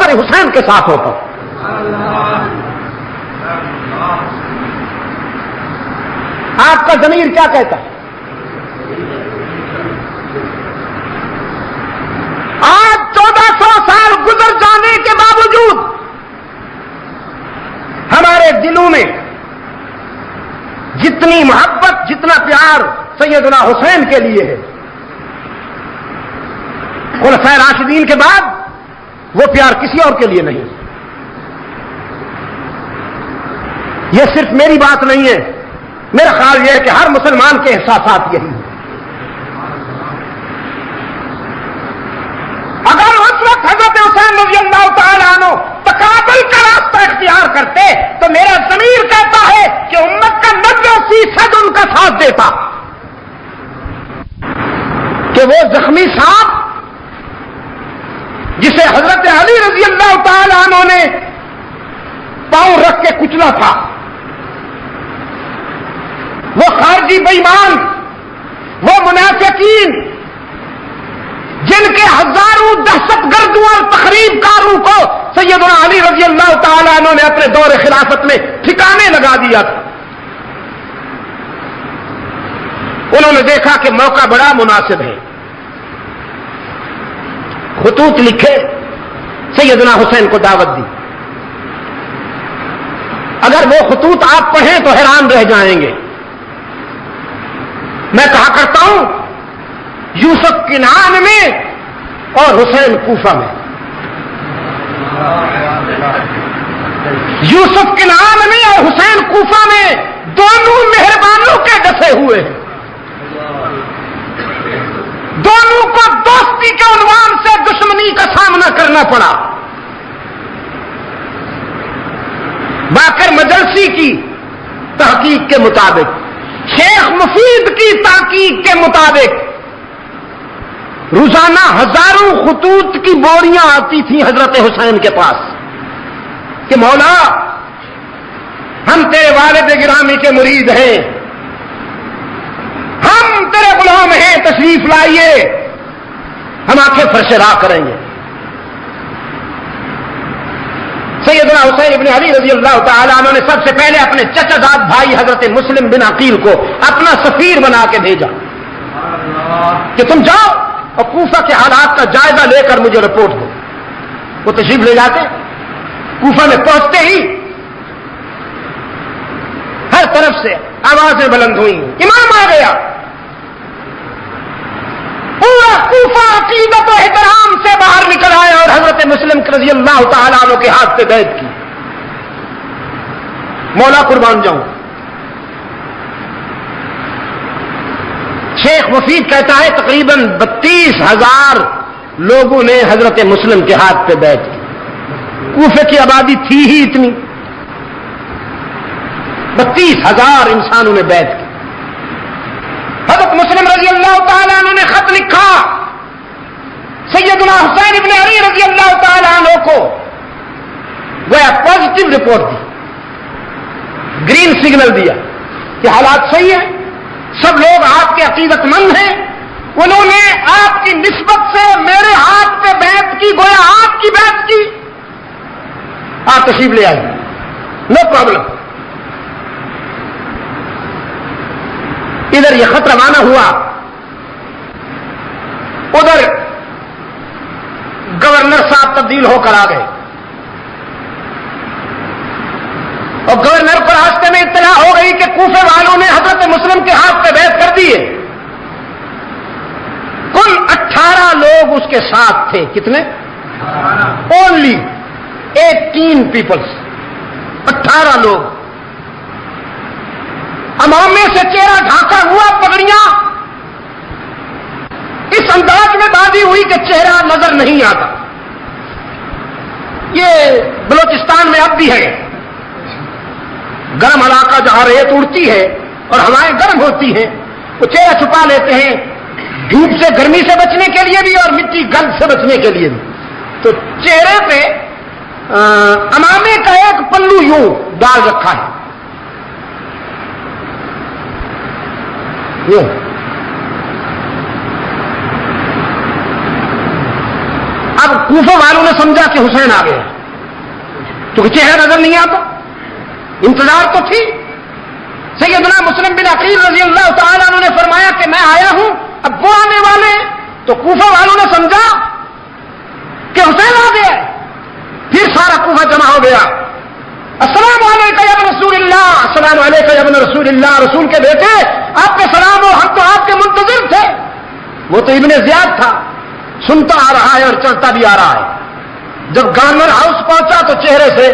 ہمارے حسین کے ساتھ ہوتا. آپ کا ضمیر کیا کہتا ہے؟ آج 1400 سال گزر جانے کے باوجود ہمارے دلوں میں جتنی محبت، جتنا پیار سیدنا حسین کے لیے ہے، خلفائے راشدین کے بعد وہ پیار کسی اور کے لیے نہیں. یہ صرف میری بات نہیں ہے، میرا خیال یہ ہے کہ ہر مسلمان کے احساسات یہی ہیں. اگر اس وقت حضرت حسین رضی اللہ تعالیٰ عنہ تقابل کا راستہ اختیار کرتے تو میرا ضمیر کہتا ہے کہ امت کا 90% ان کا ساتھ دیتا. کہ وہ زخمی سانپ جسے حضرت علی رضی اللہ تعالیٰ عنہ نے پاؤں رکھ کے کچلا تھا، وہ خارجی بے ایمان، وہ منافقین جن کے ہزاروں دہشت گردوں اور تخریب کاروں کو سیدنا علی رضی اللہ تعالیٰ عنہ نے اپنے دور خلافت میں ٹھکانے لگا دیا تھا، انہوں نے دیکھا کہ موقع بڑا مناسب ہے، خطوط لکھے، سیدنا حسین کو دعوت دی. اگر وہ خطوط آپ پڑھیں تو حیران رہ جائیں گے. میں کہا کرتا ہوں یوسف کنعان میں اور حسین کوفہ میں. یوسف کنعان میں اور حسین کوفہ میں دونوں مہربانوں کے ڈسے ہوئے ہیں. دونوں کو دوستی کے عنوان سے دشمنی کا سامنا کرنا پڑا. باقر مجلسی کی تحقیق کے مطابق، شیخ مفید کی تحقیق کے مطابق روزانہ ہزاروں خطوط کی بوریاں آتی تھیں حضرت حسین کے پاس کہ مولا ہم تیرے والد گرامی کے مرید ہیں، ہم تیرے غلام ہیں، تشریف لائیے، ہم آنکھیں فرش راہ کریں گے. سیدنا حسین ابن علی رضی اللہ تعالیٰ عنہ نے سب سے پہلے اپنے چچا زاد بھائی حضرت مسلم بن عقیل کو اپنا سفیر بنا کے بھیجا کہ تم جاؤ اور کوفہ کے حالات کا جائزہ لے کر مجھے رپورٹ دو. وہ تشریف لے جاتے، کوفہ میں پہنچتے ہی ہر طرف سے آوازیں بلند ہوئی، امام آ گیا. پورا کوفہ عقیدت و احترام سے باہر نکل آیا اور حضرت مسلم رضی اللہ تعالیٰ عنہ کے ہاتھ پہ بیعت کی. مولا قربان جاؤں. شیخ مفید کہتا ہے تقریباً 32,000 لوگوں نے حضرت مسلم کے ہاتھ پہ بیعت کی. کوفے کی آبادی تھی ہی اتنی، 32,000 انسانوں نے بیعت کی. حضرت مسلم رضی اللہ تعالیٰ عنہ نے خط لکھا سیدنا حسین ابن علی رضی اللہ تعالیٰ عنہ کو، وہ پازیٹو رپورٹ دی، گرین سگنل دیا کہ حالات صحیح ہیں، سب لوگ آپ کے عقیدت مند ہیں. انہوں نے آپ کی نسبت سے میرے ہاتھ پہ بیعت کی، گویا آپ کی بیعت کی. آپ تشریف لے آئیے، نو پرابلم. ادھر یہ خط روانہ ہوا، ادھر گورنر صاحب تبدیل ہو کر آ گئے اور گورنر کو راستے میں اطلاع ہو گئی کہ کوفے والوں نے حضرت مسلم کے ہاتھ پہ بیعت کر دی ہے. کل 18 لوگ اس کے ساتھ تھے. کتنے؟ اونلی 18 پیپلز، 18 لوگ. امامے سے چہرہ ڈھانکا ہوا، پگڑیاں اس انداز میں باندھی ہوئی کہ چہرہ نظر نہیں آتا. یہ بلوچستان میں اب بھی ہے، گرم علاقہ جہاں ریت اڑتی ہے اور ہوائیں گرم ہوتی ہیں، وہ چہرہ چھپا لیتے ہیں دھوپ سے، گرمی سے بچنے کے لیے بھی اور مٹی گند سے بچنے کے لیے بھی. تو چہرے پہ امامے کا ایک پلو یوں ڈال رکھا ہے. اب کوفہ والوں نے سمجھا کہ حسین آ گیا، کیونکہ چہرہ نظر نہیں آتا، انتظار تو تھی۔ سیدنا مسلم بن عقیل رضی اللہ تعالیٰ عنہ نے فرمایا کہ میں آیا ہوں، اب وہ آنے والے ہیں، تو کوفہ والوں نے سمجھا کہ حسین آ گیا، پھر سارا کوفہ جمع ہو گیا۔ السلام علیکم یا ابن رسول اللہ، السلام علیکم یا ابن رسول اللہ، رسول کے بیٹے آپ پہ سلام ہو، ہم تو آپ کے منتظر تھے۔ وہ تو ابن زیاد تھا، سنتا آ رہا ہے اور چلتا بھی آ رہا ہے۔ جب گورنر ہاؤس پہنچا تو چہرے سے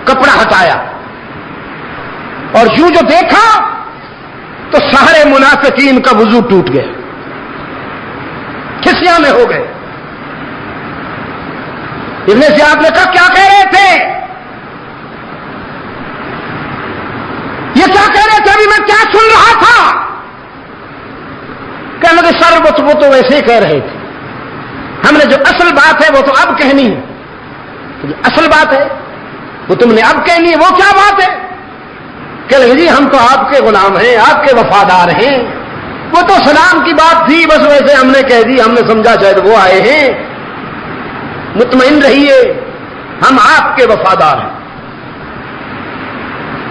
کپڑا ہٹایا اور یوں جو دیکھا تو سارے منافقین کا وضو ٹوٹ گیا، کھسیاں میں ہو گئے۔ ابن زیاد نے کہا کیا کہہ رہے تھے؟ یہ کیا کہہ رہے تھے؟ ابھی میں کیا سن رہا تھا؟ کہنے لگے سر وہ تو ویسے ہی کہہ رہے تھے، ہم نے جو اصل بات ہے وہ تو اب کہنی ہے۔ جو اصل بات ہے وہ تم نے اب کہنی ہے، وہ کیا بات ہے؟ کہ لگے جی ہم تو آپ کے غلام ہیں، آپ کے وفادار ہیں، وہ تو سلام کی بات تھی، بس ویسے ہم نے کہہ دی، ہم نے سمجھا شاید وہ آئے ہیں، مطمئن رہیے ہم آپ کے وفادار ہیں۔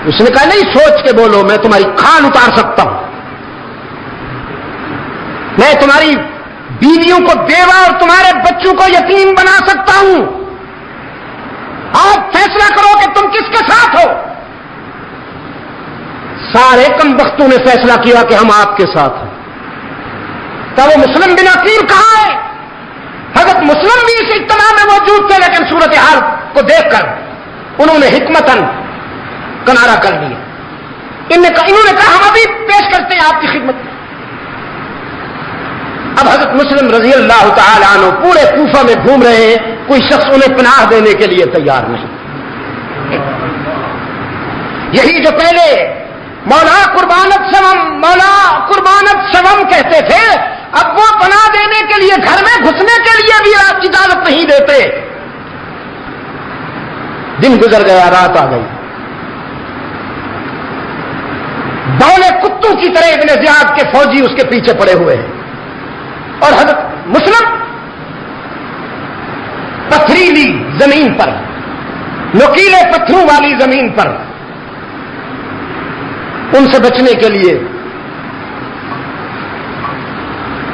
اس نے کہا نہیں سوچ کے بولو، میں تمہاری کھال اتار سکتا ہوں، میں تمہاری بیویوں کو بیوہ اور تمہارے بچوں کو یتیم بنا سکتا ہوں، آپ فیصلہ کرو کہ تم کس کے ساتھ ہو۔ سارے کم بختوں نے فیصلہ کیا کہ ہم آپ کے ساتھ ہیں۔ تب وہ مسلم بن عقیل کہاں ہے؟ حضرت مسلم بھی اس اجتماع میں موجود تھے، لیکن صورتحال کو دیکھ کر انہوں نے حکمتاً کنارہ کر لیا۔ انہوں نے کہا ہم ابھی پیش کرتے ہیں آپ کی خدمت میں۔ اب حضرت مسلم رضی اللہ تعالی عنہ پورے کوفہ میں گھوم رہے ہیں، کوئی شخص انہیں پناہ دینے کے لیے تیار نہیں۔ یہی جو پہلے مولا قربانت سوم کہتے تھے، اب وہ پناہ دینے کے لیے گھر میں گھسنے کے لیے بھی اجازت نہیں دیتے۔ دن گزر گیا، رات آ گئی، بولے کتوں کی طرح ابن زیاد کے فوجی اس کے پیچھے پڑے ہوئے ہیں، اور حضرت مسلم پتھریلی زمین پر، نوکیلے پتھروں والی زمین پر ان سے بچنے کے لیے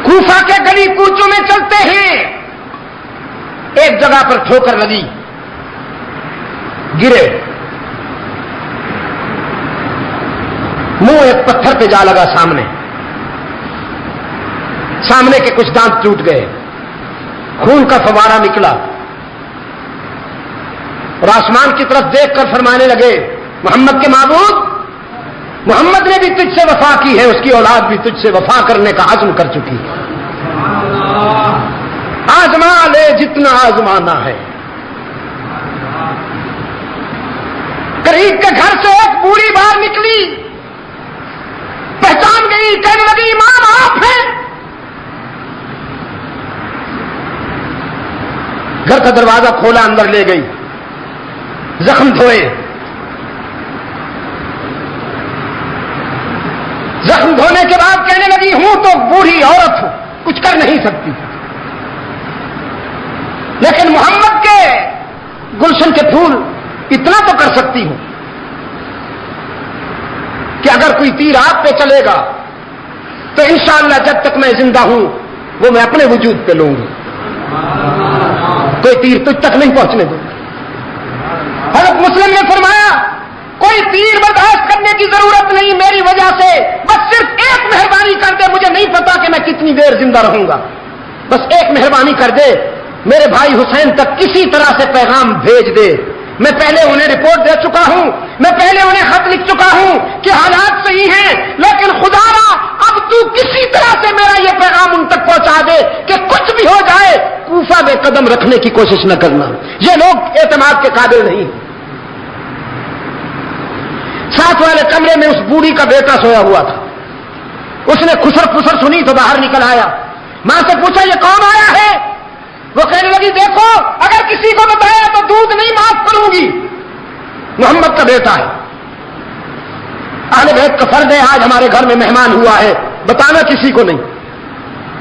کوفہ کے گلی کوچوں میں چلتے ہیں۔ ایک جگہ پر ٹھوکر لگی، گرے، منہ ایک پتھر پہ جا لگا، سامنے کے کچھ دانت ٹوٹ گئے، خون کا فوارہ نکلا، اور آسمان کی طرف دیکھ کر فرمانے لگے محمد کے معبود، محمد نے بھی تجھ سے وفا کی ہے، اس کی اولاد بھی تجھ سے وفا کرنے کا عزم کر چکی ہے، آزما لے جتنا آزمانا ہے۔ قریب کے گھر سے ایک بوڑھی باہر نکلی، پہچان گئی، کہنے لگی امام آپ ہیں۔ گھر کا دروازہ کھولا، اندر لے گئی، زخم دھوئے، زخم دھونے کے بعد کہنے لگی ہوں تو بوڑھی عورت ہوں، کچھ کر نہیں سکتی، لیکن محمد کے گلشن کے پھول اتنا تو کر سکتی ہوں کہ اگر کوئی تیر آپ پہ چلے گا تو انشاءاللہ جب تک میں زندہ ہوں وہ میں اپنے وجود پہ لوں گی، کوئی تیر تجھ تک نہیں پہنچنے دوں۔ حضرت مسلم نے فرمایا کوئی تیر برداشت کرنے کی ضرورت نہیں میری وجہ سے، بس صرف ایک مہربانی کر دے، مجھے نہیں پتا کہ میں کتنی دیر زندہ رہوں گا، بس ایک مہربانی کر دے، میرے بھائی حسین تک کسی طرح سے پیغام بھیج دے، میں پہلے انہیں رپورٹ دے چکا ہوں، میں پہلے انہیں خط لکھ چکا ہوں کہ حالات صحیح ہیں، لیکن خدا را اب تو کسی طرح سے میرا یہ پیغام ان تک پہنچا دے کہ کچھ بھی ہو جائے کوفہ میں قدم رکھنے کی کوشش نہ کرنا، یہ لوگ اعتماد کے قابل نہیں۔ ساتھ والے کمرے میں اس بوڑھی کا بیٹا سویا ہوا تھا، اس نے خسر پھسر سنی تو باہر نکل آیا، ماں سے پوچھا یہ کون آیا ہے؟ وہ کہنے لگی دیکھو اگر کسی کو بتایا تو دودھ نہیں معاف کروں گی، محمد کا بیٹا ہے، اہل بیت کا فرض ہے، آج ہمارے گھر میں مہمان ہوا ہے، بتانا کسی کو نہیں۔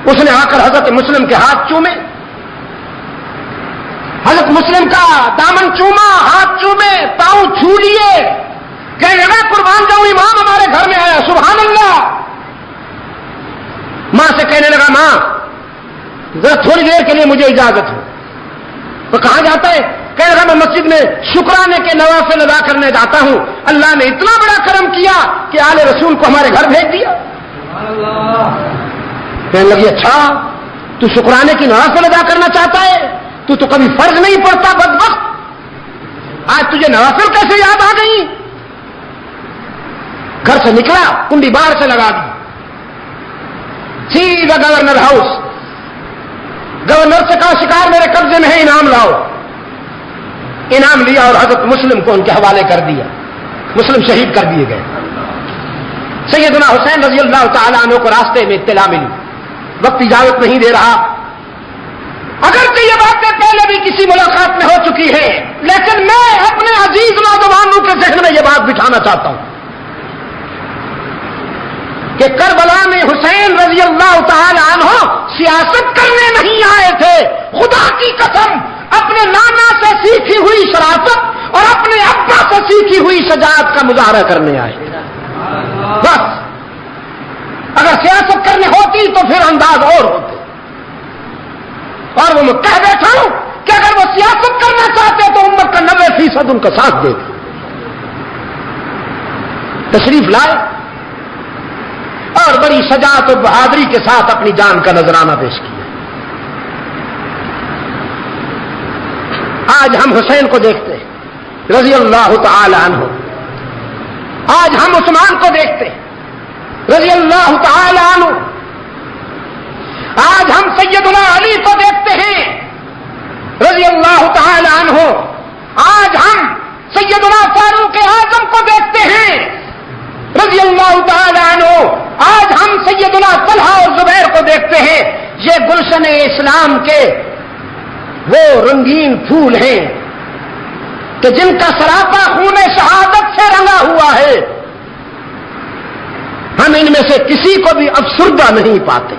اس نے آ کر حضرت مسلم کے ہاتھ چومے، حضرت مسلم کا دامن چوما، ہاتھ چومے، پاؤں چھو لیے، کہنے لگا قربان جاؤں امام ہمارے گھر میں آیا، سبحان اللہ۔ ماں سے کہنے لگا ماں ذرا تھوڑی دیر کے لیے مجھے اجازت ہو۔ تو کہاں جاتا ہے؟ کہنے لگا میں مسجد میں شکرانے کے نوافل ادا کرنے جاتا ہوں، اللہ نے اتنا بڑا کرم کیا کہ آل رسول کو ہمارے گھر بھیج دیا۔ کہنے لگی اچھا تو شکرانے کی نوافل ادا کرنا چاہتا ہے، تو کبھی فرض نہیں پڑتا بدبخت، آج تجھے نوافل کیسے یاد آ گئی؟ گھر سے نکلا، کنڈی باہر سے لگا دی، سیدھا گورنر ہاؤس، گورنر سے کہا شکار میرے قبضے میں ہے، انعام لاؤ۔ انعام لیا اور حضرت مسلم کو ان کے حوالے کر دیا، مسلم شہید کر دیے گئے۔ سیدنا حسین رضی اللہ تعالیٰ عنہ کو راستے میں اطلاع ملی، وقت اجازت نہیں دے رہا، اگرچہ یہ باتیں پہلے بھی کسی ملاقات میں ہو چکی ہے، لیکن میں اپنے عزیز نوجوانوں کے ذہن میں یہ بات بٹھانا چاہتا ہوں کہ کربلا میں حسین رضی اللہ تعالی عنہ سیاست کرنے نہیں آئے تھے، خدا کی قسم اپنے نانا سے سیکھی ہوئی شرافت اور اپنے ابا سے سیکھی ہوئی شجاعت کا مظاہرہ کرنے آئے۔ بس اگر سیاست کرنے ہوتی تو پھر انداز اور ہوتے، اور وہ میں کہہ بیٹھا ہوں کہ اگر وہ سیاست کرنا چاہتے تو امت کا 90% ان کا ساتھ دیتے۔ تشریف لائے اور بڑی شجاعت و بہادری کے ساتھ اپنی جان کا نذرانہ پیش کیا۔ آج ہم حسین کو دیکھتے ہیں رضی اللہ تعالی عنہ، آج ہم عثمان کو دیکھتے ہیں رضی اللہ تعالی عنہ، آج ہم سیدنا علی کو دیکھتے ہیں رضی اللہ تعالی عنہ، آج ہم سیدنا فاروق اعظم کو دیکھتے ہیں رضی اللہ تعالی عنہ، آج ہم سیدنا طلحہ اور زبیر کو دیکھتے ہیں۔ یہ گلشن اسلام کے وہ رنگین پھول ہیں کہ جن کا سراپا خون شہادت سے رنگا ہوا ہے، ہم ان میں سے کسی کو بھی افسردہ نہیں پاتے۔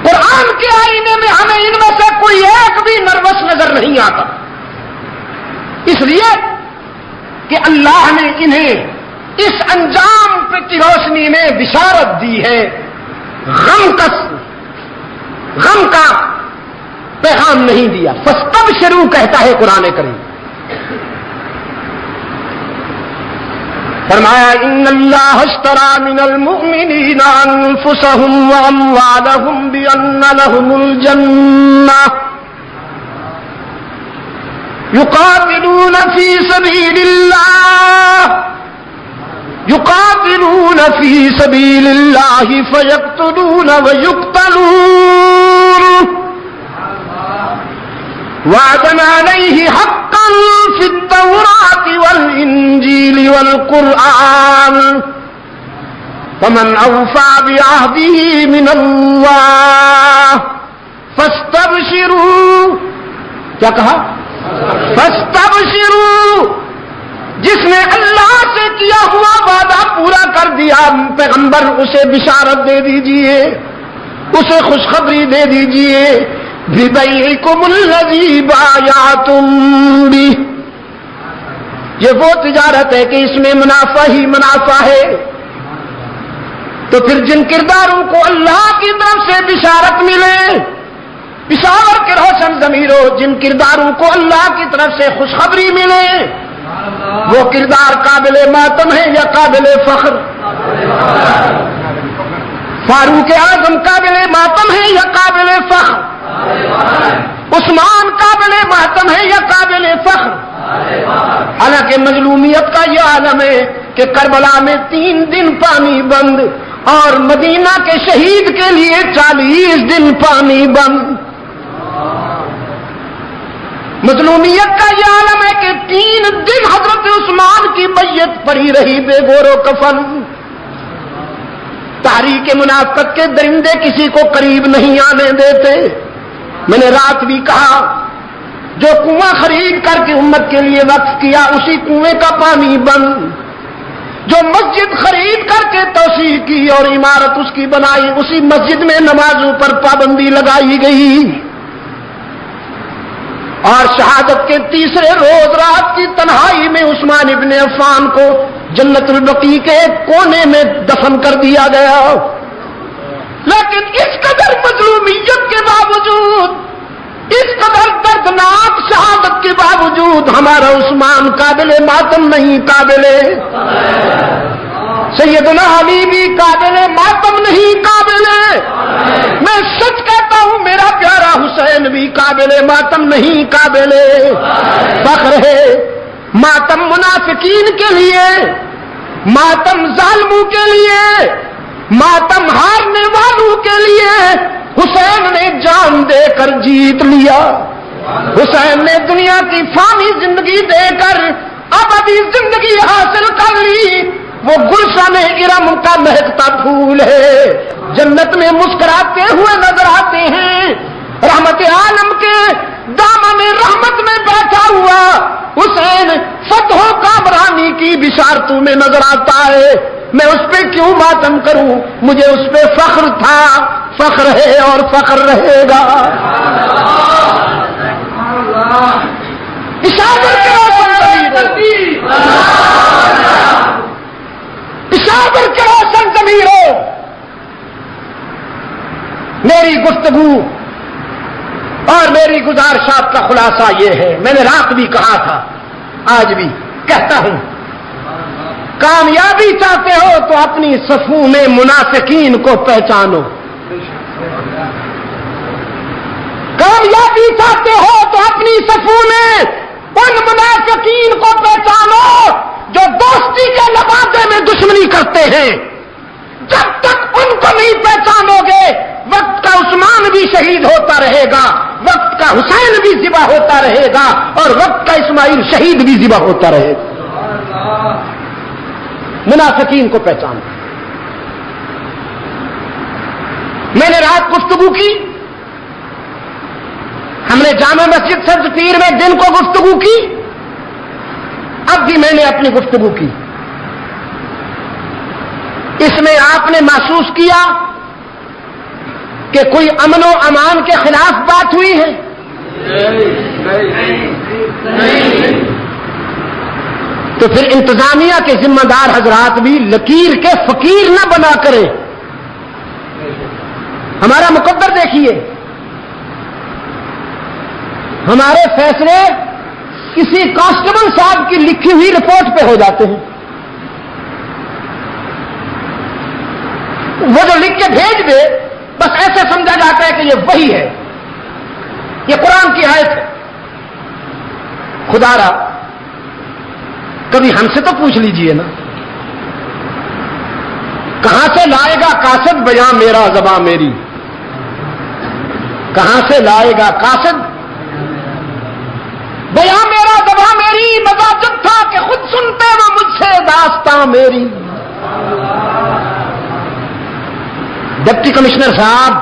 قرآن کے آئینے میں ہمیں ان میں سے کوئی ایک بھی نروس نظر نہیں آتا، اس لیے کہ اللہ نے انہیں اس انجام کی روشنی میں بشارت دی ہے، غم کا پیغام نہیں دیا۔ فاستبشروا کہتا ہے قرآن کریم، فرمایا ان اللہ اشتری من المؤمنین انفسهم واموالهم بان لهم الجنہ يقاتلون في سبيل الله فيقتلون ويقتلون وعدا عليه حقا في التوراة والإنجيل والقرآن فمن أوفى بعهده من الله فاستبشروا، کیا کہا؟ فاستبشروا، جس نے اللہ سے کیا ہوا وعدہ پورا کر دیا، پیغمبر اسے بشارت دے دیجئے، اسے خوشخبری دے دیجئے، بِبَيْعِكُمُ الَّذِي بَايَعْتُم بِهِ، یہ وہ تجارت ہے کہ اس میں منافع ہی منافع ہے۔ تو پھر جن کرداروں کو اللہ کی طرف سے بشارت ملے، پشاور کے روشن ضمیروں، جن کرداروں کو اللہ کی طرف سے خوشخبری ملے، وہ کردار قابل ماتم ہے یا قابل فخر؟ فاروق اعظم قابل ماتم ہے یا قابل فخر؟ عثمان قابل ماتم ہے یا قابل فخر؟ حالانکہ مظلومیت کا یہ عالم ہے کہ کربلا میں 3 دن پانی بند اور مدینہ کے شہید کے لیے 40 دن پانی بند۔ مظلومیت کا یہ عالم ہے کہ 3 دن حضرت عثمان کی میت پڑی رہی بے گور و کفن۔ تاریخ منافقت کے درندے کسی کو قریب نہیں آنے دیتے۔ میں نے رات بھی کہا، جو کنواں خرید کر کے امت کے لیے وقف کیا اسی کنویں کا پانی بند، جو مسجد خرید کر کے توسیع کی اور عمارت اس کی بنائی اسی مسجد میں نمازوں پر پابندی لگائی گئی۔ اور شہادت کے تیسرے روز رات کی تنہائی میں عثمان ابن عفان کو جنت البقیع کے کونے میں دفن کر دیا گیا. لیکن اس قدر مظلومیت کے باوجود، اس قدر دردناک شہادت کے باوجود ہمارا عثمان قابل ماتم نہیں، قابل سیدنا علی بھی قابل ماتم نہیں، قابل، میں سچ کہتا ہوں میرا پیارا حسین بھی قابل ماتم نہیں، قابل فخر ہے. ماتم منافقین کے لیے، ماتم ظالموں کے لیے، ماتم ہارنے والوں کے لیے حسین نے جان دے کر جیت لیا. حسین نے دنیا کی فانی زندگی دے کر ابدی زندگی حاصل کر لی. وہ گلشن ارم کا مہکتا پھول ہے، جنت میں مسکراتے ہوئے نظر آتے ہیں. رحمت عالم کے دامن رحمت میں بیٹھا ہوا حسین فتح و کامرانی کی بشارتوں میں نظر آتا ہے. میں اس پہ کیوں ماتم کروں؟ مجھے اس پہ فخر تھا، فخر ہے اور فخر رہے گا. اشارہ کے روشن ضمیروں، میری گفتگو اور میری گزارشات کا خلاصہ یہ ہے، میں نے رات بھی کہا تھا، آج بھی کہتا ہوں، کامیابی چاہتے ہو تو اپنی صفوں میں منافقین کو پہچانو. کامیابی چاہتے ہو تو اپنی صفوں میں ان منافقین کو پہچانو جو دوستی کے لبادے میں دشمنی کرتے ہیں. جب تک ان کو نہیں پہچانو گے، وقت کا عثمان بھی شہید ہوتا رہے گا، وقت کا حسین بھی ذبح ہوتا رہے گا، اور وقت کا اسماعیل شہید بھی ذبح ہوتا رہے گا. منافقین کو پہچانو. میں نے رات گفتگو کی، ہم نے جامع مسجد سبز پیر میں دن کو گفتگو کی، اب بھی میں نے اپنی گفتگو کی. اس میں آپ نے محسوس کیا کہ کوئی امن و امان کے خلاف بات ہوئی ہے؟ تو پھر انتظامیہ کے ذمہ دار حضرات بھی لکیر کے فقیر نہ بنا کریں. ہمارا مقدر دیکھیے، ہمارے فیصلے کسی کانسٹیبل صاحب کی لکھی ہوئی رپورٹ پہ ہو جاتے ہیں. وہ جو لکھ کے بھیج دے بس ایسے سمجھا جاتا ہے کہ یہ وہی ہے، یہ قرآن کی آیت ہے. خدا را کبھی ہم سے تو پوچھ لیجئے نا، کہاں سے لائے گا قاصد بیاں میرا زباں میری؟ کہاں سے لائے گا قاصد بیاں میرا زباں میری؟ مزہ جب تھا کہ خود سنتے وہ مجھ سے داستاں میری. ڈپٹی کمشنر صاحب